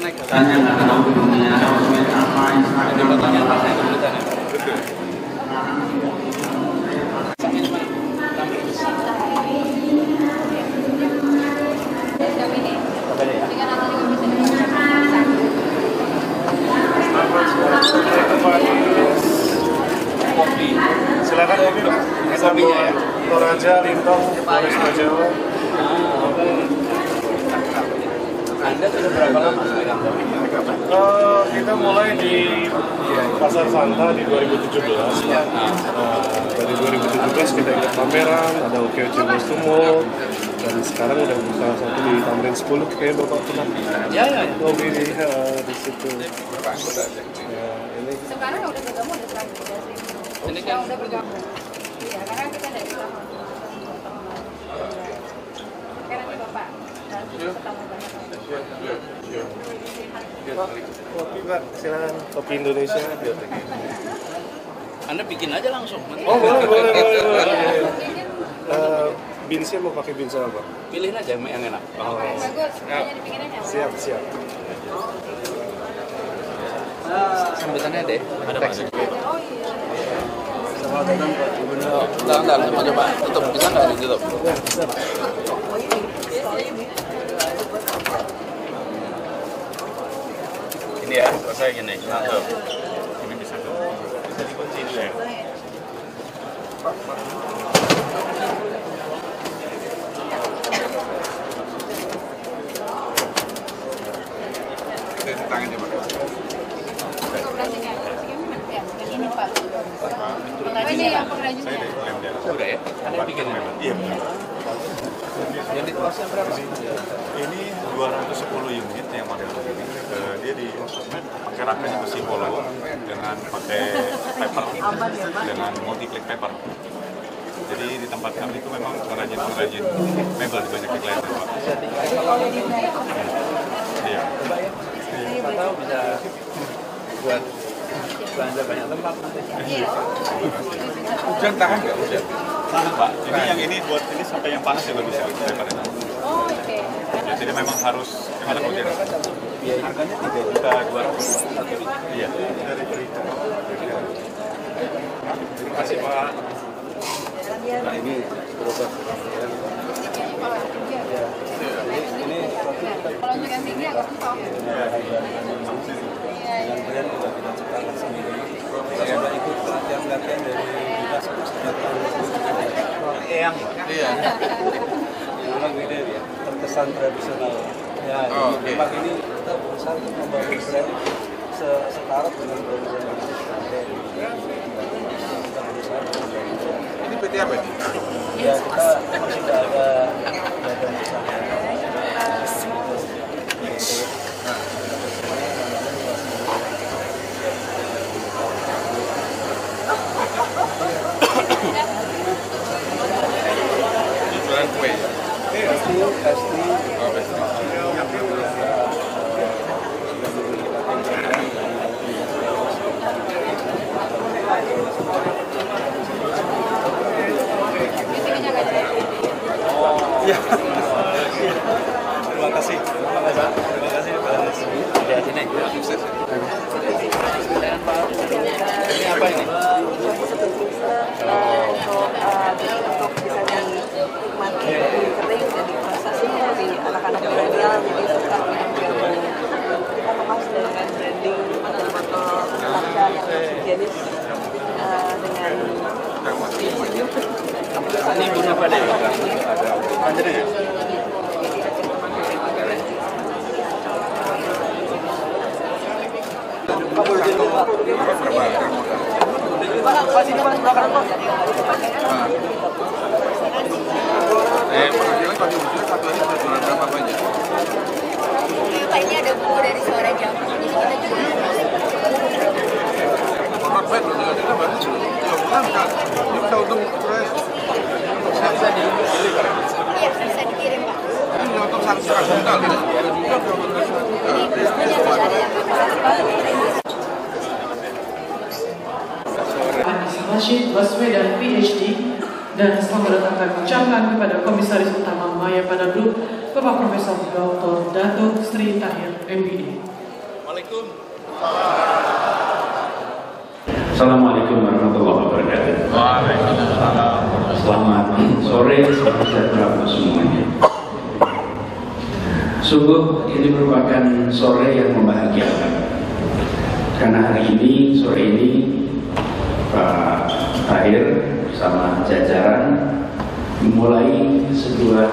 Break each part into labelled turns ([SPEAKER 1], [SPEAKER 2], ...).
[SPEAKER 1] Tanya nggak tahu dunia sosmed apa Instagram.
[SPEAKER 2] Kopi. Silakan kopi dong. Kopinya ya. Toraja, Lintong, Polres Jawa.
[SPEAKER 1] Anda sudah berapa lama megang kopi?
[SPEAKER 2] Kita mulai di Pasar Santa di 2017. Dari 2017 kita ikut pameran, ada Okeoce Sumo, dan sekarang udah salah satu di Tamrin 10 kayak Bapak pernah.
[SPEAKER 1] Ya.
[SPEAKER 2] Kopi di situ. Ini
[SPEAKER 3] sekarang udah bergabung ada 113.000. Ini kan udah bergabung. Iya, karena kita dari lama. Karena nanti Bapak dan pertama banyak.
[SPEAKER 2] kopi Pak, silakan. Kopi Indonesia.
[SPEAKER 1] Anda bikin aja langsung.
[SPEAKER 2] Oh boleh. Binsnya mau pakai bins apa?
[SPEAKER 1] Pilihin aja yang enak.
[SPEAKER 2] Oh.
[SPEAKER 3] Bagus, semuanya dibikin aja.
[SPEAKER 2] Siap.
[SPEAKER 1] Sambutannya deh. Ada teks.
[SPEAKER 3] Oh iya.
[SPEAKER 1] Bentar, sama coba tutup. Bisa nggak ditutup? Ini ya, rasanya gini. Mantap. Ini bisa dikunci dulu ya. Tangan coba.
[SPEAKER 3] Ini Pak. Ini yang pengrajinnya.
[SPEAKER 1] Udah ya? Anda bikin ini?
[SPEAKER 4] Iya.
[SPEAKER 1] Yang di kelasnya berapa?
[SPEAKER 4] Ini 210 unit yang model ini. Dia di pakai rakanya besi polo dengan pakai paper, dengan multi click paper. Jadi di tempat kami itu memang pengrajin mebel di banyak klien. Iya.
[SPEAKER 1] Siapa tahu bisa buat belanja banyak tempat nanti. Hujan tahan nggak hujan?
[SPEAKER 4] Tahan Pak. Ini buat ini sampai yang panas juga bisa daripada.
[SPEAKER 3] Oh, oke.
[SPEAKER 4] Ya, jadi memang harus gimana hujan?
[SPEAKER 1] Harganya
[SPEAKER 4] 3.200. Iya.
[SPEAKER 1] Terima kasih Pak. Nah ini berobat. Ini
[SPEAKER 3] kalau untuk yang tinggi agak susah.
[SPEAKER 5] Dengan brand juga kita ciptakan sendiri. Kita sudah ikut pelatihan-pelatihan dari dinas kesehatan.
[SPEAKER 1] Iya.
[SPEAKER 5] Memang beda ya, terkesan tradisional. Ya, memang ini kita berusaha untuk membangun brand setara dengan brand-brand yang ada. Kita berusaha membangun brand.
[SPEAKER 1] Ini PT apa ini?
[SPEAKER 5] Ya, kita masih tidak ada usaha.
[SPEAKER 1] Jualan kue ya?
[SPEAKER 5] Pasti.
[SPEAKER 1] Oh, pasti.
[SPEAKER 5] Ya. Terima kasih. Terima kasih Pak.
[SPEAKER 1] Di sini, sukses. Ini apa ini?
[SPEAKER 6] Untuk bisa dinikmati kering dan diproses dari anak-anak milenial, jadi suka dengan kita kemas dengan branding botol-botol kaca yang higienis dengan
[SPEAKER 1] Ini punya apa deh? Panjangnya ya? Penghasilan kalau diusulkan satu hari bisa jualan berapa banyak?
[SPEAKER 3] Pak, ini ada buku dari Suara Jambi. Jadi kita juga
[SPEAKER 1] Not bad loh, dengan bagus. Ya bukan kan? Ini bisa untung fresh. Bisa dikirim.
[SPEAKER 3] iya, bisa dikirim Pak.
[SPEAKER 1] Ini nyotok 100 juta loh.
[SPEAKER 7] Anies Rashid Baswedan PhD, dan selamat datang kami ucapkan kepada Komisaris Utama Maya Pada Group, Bapak Profesor Dr. Datuk Sri Tahir MBD.
[SPEAKER 1] Assalamualaikum.
[SPEAKER 8] Assalamualaikum warahmatullahi wabarakatuh.
[SPEAKER 1] Waalaikumsalam.
[SPEAKER 8] Selamat sore, salam sejahtera untuk semuanya. Sungguh ini merupakan sore yang membahagiakan. Karena hari ini, sore ini, Pak Tahir bersama jajaran memulai sebuah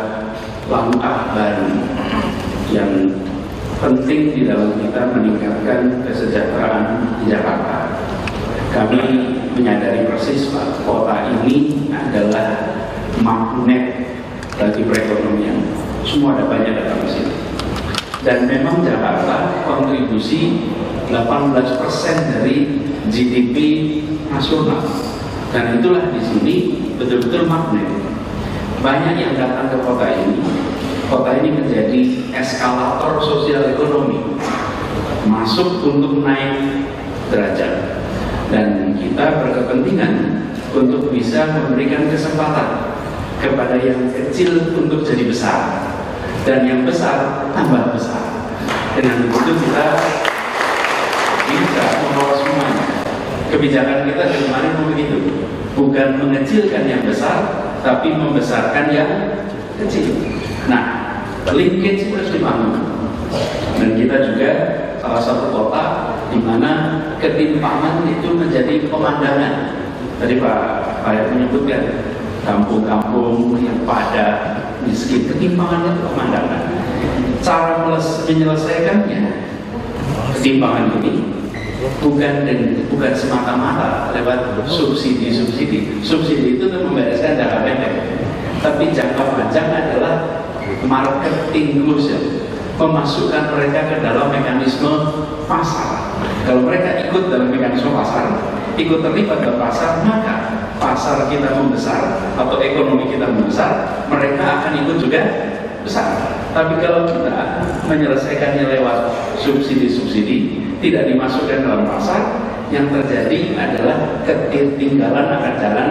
[SPEAKER 8] langkah baru yang penting di dalam kita meningkatkan kesejahteraan di Jakarta. Kami menyadari persis Pak, kota ini adalah magnet bagi perekonomian. Semua ada banyak datang ke sini. Dan memang Jakarta kontribusi 18% dari GDP nasional. Dan itulah di sini betul-betul magnet. Banyak yang datang ke kota ini. Kota ini menjadi eskalator sosial ekonomi. Masuk untuk naik derajat. Dan kita berkepentingan untuk bisa memberikan kesempatan kepada yang kecil untuk jadi besar, dan yang besar tambah besar. Dengan begitu kita bisa membawa semuanya. Kebijakan kita dari kemarin begitu, bukan mengecilkan yang besar, tapi membesarkan yang kecil. Nah, linkage harus dibangun. Dan kita juga salah satu kota di mana ketimpangan itu menjadi pemandangan. Tadi Pak menyebutkan kampung-kampung yang padat, miskin, ketimpangan itu pemandangan. Cara menyelesaikannya ketimpangan ini bukan semata-mata lewat subsidi. Subsidi itu untuk membereskan jangka pendek, tapi jangka panjang adalah marketing inclusion, memasukkan mereka ke dalam mekanisme pasar. Kalau mereka ikut dalam mekanisme pasar, ikut terlibat dalam pasar, maka pasar kita membesar atau ekonomi kita membesar, mereka akan ikut juga besar. Tapi kalau kita menyelesaikannya lewat subsidi-subsidi, tidak dimasukkan dalam pasar, yang terjadi adalah ketinggalan akan jalan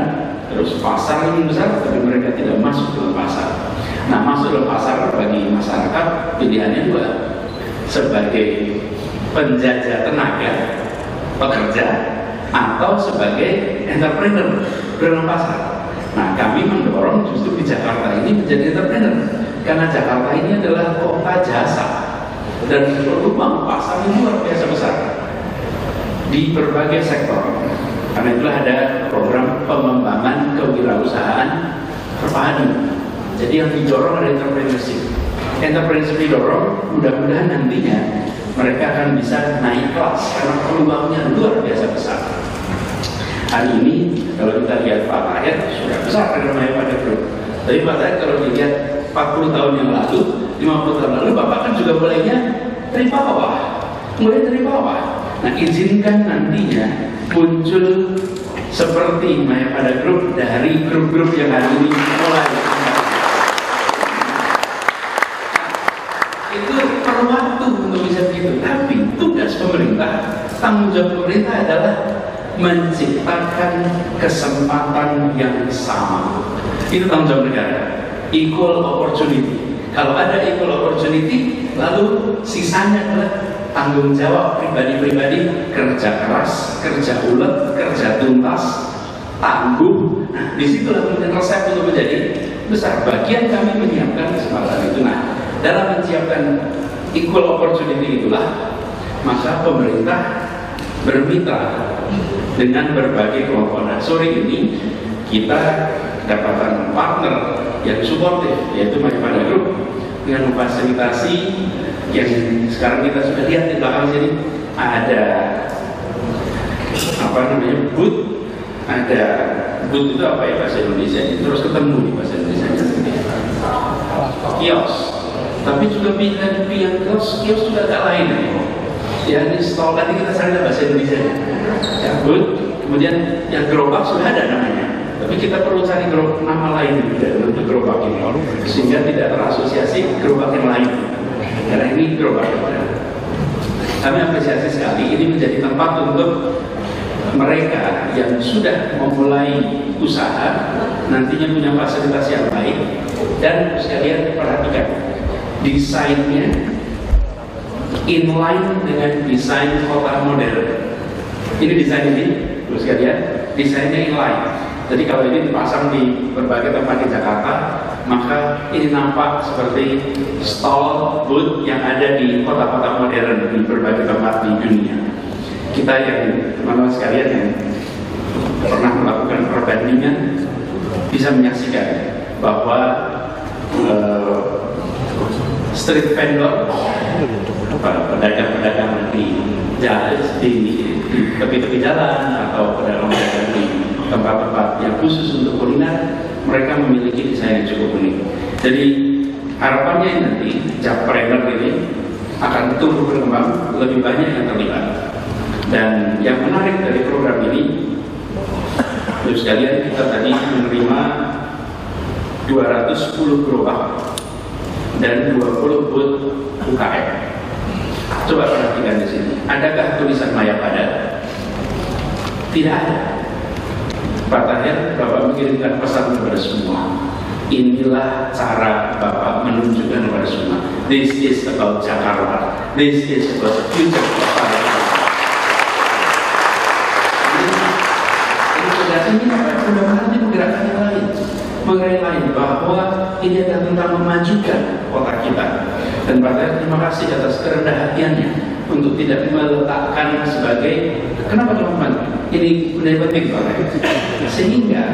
[SPEAKER 8] terus. Pasar ini besar, tapi mereka tidak masuk dalam pasar. Nah, masuk dalam pasar bagi masyarakat pilihannya dua, sebagai penjajah tenaga, pekerja, atau sebagai entrepreneur dalam pasar. Nah, kami mendorong justru di Jakarta ini menjadi entrepreneur, karena Jakarta ini adalah kota jasa dan peluang pasar ini luar biasa besar di berbagai sektor. Karena itulah ada program pengembangan kewirausahaan terpadu. Jadi yang didorong adalah entrepreneurship. Entrepreneurship didorong, mudah-mudahan nantinya mereka akan bisa naik kelas karena peluangnya luar biasa besar. Hari ini kalau kita lihat Pak Tahir sudah besar namanya pada grup. Tapi Pak Tahir kalau dilihat 40 tahun yang lalu, 50 tahun lalu, Bapak kan juga mulainya dari bawah. Nah, izinkan nantinya muncul seperti Maya pada grup dari grup-grup yang hari ini mulai. Itu perlu waktu untuk bisa begitu. Tapi tugas pemerintah, tanggung jawab pemerintah adalah menciptakan kesempatan yang sama. Itu tanggung jawab negara. Equal opportunity. Kalau ada equal opportunity, lalu sisanya adalah tanggung jawab pribadi-pribadi, kerja keras, kerja ulet, kerja tuntas, tangguh. Nah, disitulah kemudian resep untuk menjadi besar. Bagian kami menyiapkan kesempatan itu. Nah, dalam menciapkan equal opportunity itulah, maka pemerintah bermitra dengan berbagai kelompok. Nah, sore ini kita dapatkan partner yang suportif, yaitu Pada Group, dengan memfasilitasi yang sekarang kita sudah lihat di belakang sini. Ada booth, ada booth itu apa ya bahasa Indonesia? Terus ketemu di bahasa Indonesia kios. Tapi juga pilihan kios juga agak lain. Ya, ini stall tadi kita cari bahasa Indonesia. Ya, booth, kemudian yang gerobak sudah ada namanya. Tapi kita perlu cari nama lain untuk gerobak ini, sehingga tidak terasosiasi gerobak yang lain. Karena ini gerobak. Kami apresiasi sekali, ini menjadi tempat untuk mereka yang sudah memulai usaha, nantinya punya fasilitas yang baik. Dan sekalian perhatikan, desainnya inline dengan desain kota modern. Ini desain ini, terus sekalian, desainnya inline. Jadi kalau ini dipasang di berbagai tempat di Jakarta, maka ini nampak seperti stall booth yang ada di kota-kota modern di berbagai tempat di dunia. Kita yang teman-teman sekalian yang pernah melakukan perbandingan bisa menyaksikan bahwa street vendor, pedagang-pedagang di tepi-tepi jalan atau pedagang-pedagang di tempat-tempat yang khusus untuk kuliner, mereka memiliki desain yang cukup unik. Jadi harapannya nanti Jakpreneur ini akan tumbuh berkembang, lebih banyak yang terlibat. Dan yang menarik dari program ini, terus sekalian, kita tadi menerima 210 gerobak dan 20 booth UKM. Coba perhatikan di sini. Adakah tulisan Mayapada? Tidak ada. Pak Tahir, Bapak mengirimkan pesan kepada semua. Inilah cara Bapak menunjukkan kepada semua. This is about Jakarta. This is about the future of Jakarta. Ini mudah-mudahan menggerakkan yang lain. Mengenai lain bahwa ini adalah tentang memajukan kota kita. Dan Pak Tahir, terima kasih atas kerendah hatiannya untuk tidak meletakkan sebagai kenapa cuma ini benar penting Pak Tahir, sehingga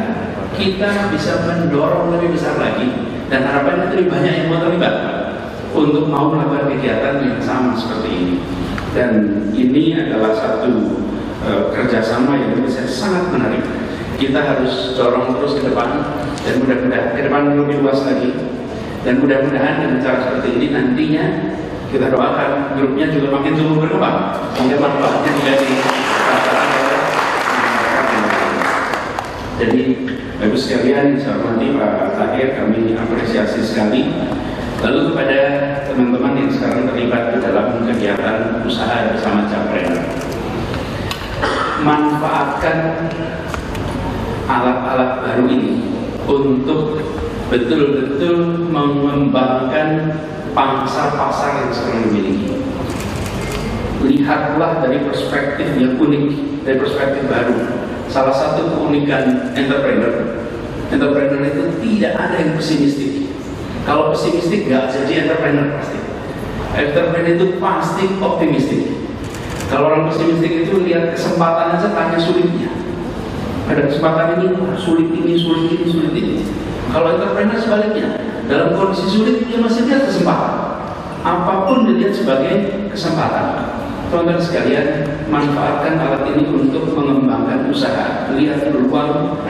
[SPEAKER 8] kita bisa mendorong lebih besar lagi dan harapannya lebih banyak yang mau terlibat untuk mau melakukan kegiatan yang sama seperti ini. Dan ini adalah satu kerjasama yang menurut saya sangat menarik. Kita harus dorong terus ke depan dan mudah-mudahan ke depan lebih luas lagi. Dan mudah-mudahan dengan cara seperti ini nantinya kita doakan grupnya juga makin tumbuh berkembang sehingga manfaatnya juga dirasakan oleh masyarakat. Jadi bagus sekalian, saya hormati Pak Tahir, kami apresiasi sekali. Lalu kepada teman-teman yang sekarang terlibat di dalam kegiatan usaha bersama Jakpreneur, manfaatkan alat-alat baru ini untuk betul-betul mengembangkan pasar-pasar yang sekarang dimiliki. Lihatlah dari perspektif yang unik, dari perspektif baru. Salah satu keunikan entrepreneur itu tidak ada yang pesimistik. Kalau pesimistik nggak jadi entrepreneur pasti. Entrepreneur itu pasti optimistik. Kalau orang pesimistik itu lihat kesempatan aja tanya sulitnya. Ada kesempatan ini, sulit ini. Kalau entrepreneur sebaliknya, dalam kondisi sulit dia masih lihat kesempatan. Apapun dilihat sebagai kesempatan. Teman-teman sekalian, manfaatkan alat ini untuk mengembangkan usaha. Lihat peluang,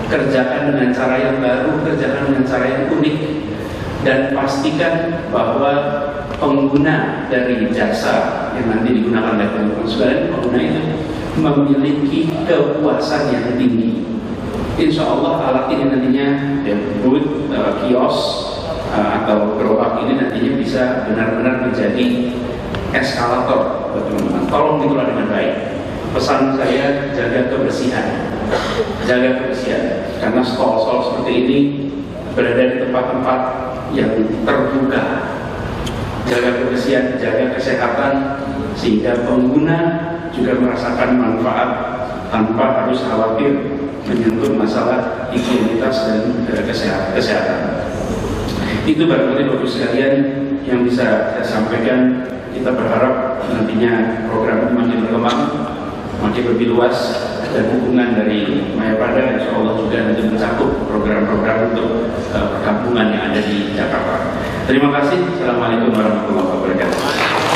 [SPEAKER 8] kerjakan dengan cara yang baru, kerjakan dengan cara yang unik, dan pastikan bahwa pengguna dari jasa yang nanti digunakan oleh teman-teman sekalian, pengguna itu memiliki kepuasan yang tinggi. Insya Allah alat ini nantinya booth, kios atau gerobak ini nantinya bisa benar-benar menjadi eskalator buat teman-teman. Tolong dikelola dengan baik. Pesan saya, jaga kebersihan. Jaga kebersihan, karena stall-stall seperti ini berada di tempat-tempat yang terbuka. Jaga kebersihan, jaga kesehatan, sehingga pengguna juga merasakan manfaat tanpa harus khawatir menyentuh masalah higienitas dan kesehatan. Itu barangkali Bapak sekalian yang bisa saya sampaikan. Kita berharap nantinya program ini makin berkembang, makin lebih luas, dan hubungan dari Mayapada insya Allah juga nanti mencakup program-program untuk perkampungan yang ada di Jakarta. Terima kasih. Assalamualaikum warahmatullahi wabarakatuh.